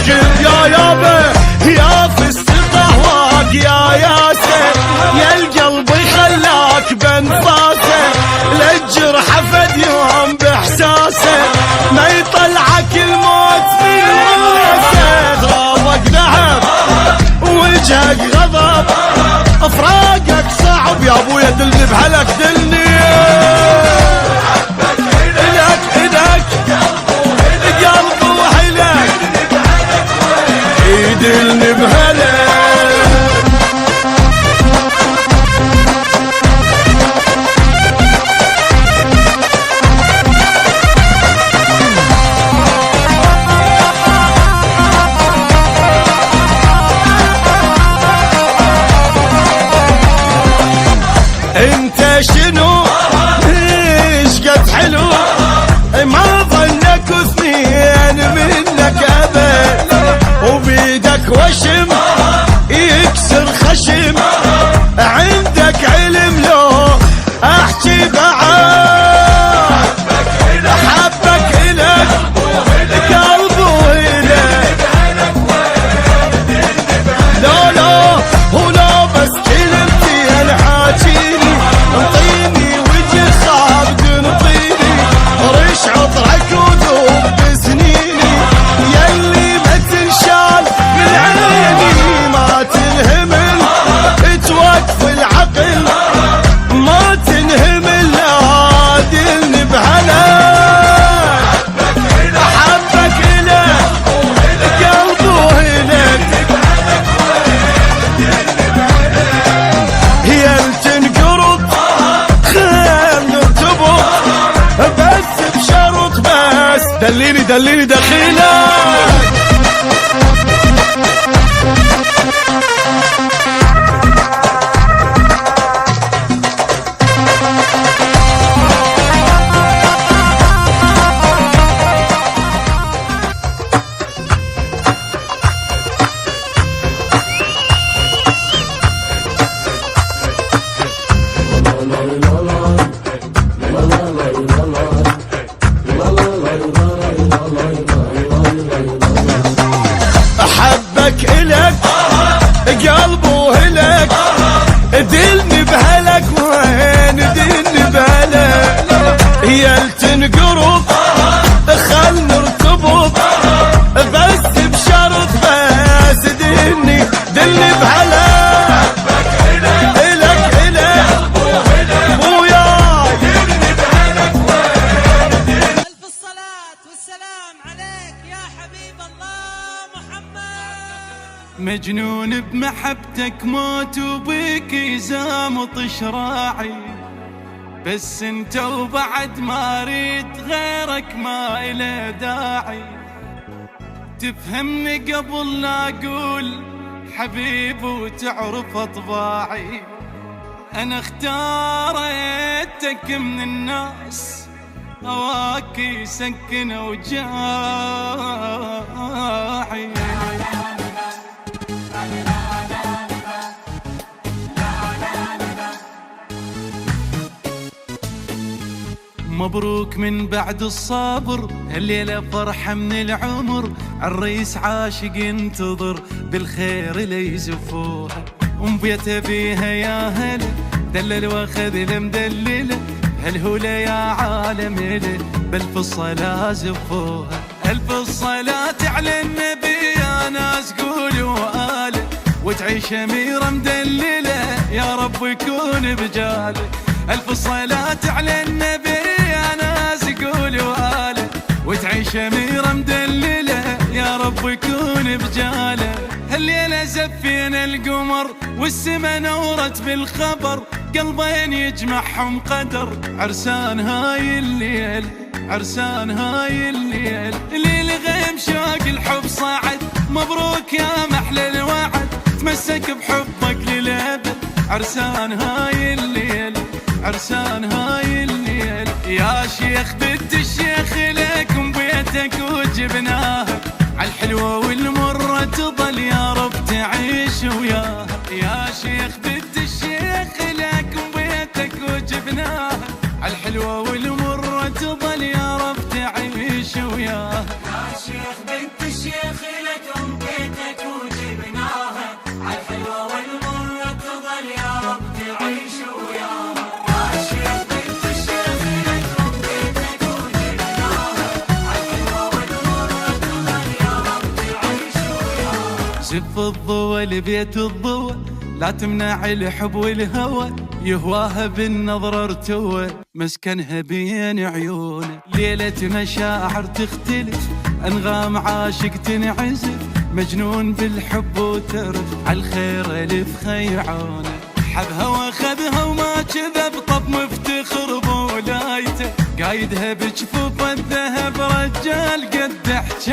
خذ يا يابا يا فست قهواك يا ياسه، يا القلب خلاك بانفاسه، للجرح فد يوم باحساسه، ما يطلعك الموت من راسه. غرابك ذهب وجهك غضب، افراقك صعب يا ابويا، دلني بهلك دلني. دلني بهلا انت شنو ايش قد حلو، ما ظنك اثنين منك ابد، وبيدك وشم يكسر خشم، عندك علم لو احكي بعد، حبك الك قلبه الك، لا لا ولو بس كلمتين حاجيني، انطيني وجه صعب تنطيني، رش عطرك وذوب بسنيني، يلي ما تنشال من عيني، ما تنهمل توقف العقل، ما تنهمل لا دلني بهلا. حبك الك قلبه الك، هي تنقرض خير نرتبط، بس بشرط بس دليني دليني دخيلك. حبك الك قلبه هلك، دلني بهلك وين دلني بهلك، هي تنقرض خل نرتبط، بس بشرط بس دلني دلني بهلك. مجنون بمحبتك موت وبيك يزامط شراعي، بس انت وبعد ما ريت غيرك ما إله داعي، تفهمني قبل لا أقول حبيب وتعرف أطباعي، أنا اختاريتك من الناس هواك يسكن وجاعي. مبروك من بعد الصبر، الليلة فرحة من العمر، عالريس عاشق ينتظر بالخير ليزفوها، ومبيته بيها يا هلا دلل واخذ المدللة، هالهولة يا عالم له بالف الصلاة زفوها، الف الصلاة على النبي يا ناس قولوا آله، وتعيش أميرة مدللة يا رب يكون بجاله، الف الصلاة على النبي يا ناس قولوا آله، وتعيش أميرة مدللة يا رب يكون بجاله، هالليلة زفينا القمر والسما نورت بالخبر، قلبين يجمعهم قدر، عرسان هاي الليل عرسان هاي الليل، ليل غيم شوق الحب صعد، مبروك يا محلى الوعد، تمسك بحبك للأبد، عرسان هاي الليل عرسان هاي الليل، يا شيخ بنت الشيخ لكم بيتك وجبناها، عالحلوة والمرة تظل يا رب تعيش وياها، يا شيخ بنت الشيخ لكم بيتك وجبناها، عالحلوة والمرة تظل يا رب تعيش وياها، يا شيخ بنت الشيخ لك زف الضوى لبيت الضوى، لا تمنع الحب والهوى، يهواها بالنظر ارتوى، مسكنها بين عيونه. ليلة مشاعر تختلف، أنغام عاشق تنعزف، مجنون بالحب وترف، عالخير ألف خيعونه. حبها واخذها وما كذب، طب مفتخر بولايته، قايدها بجفوف الذهب، رجال قد حجاب.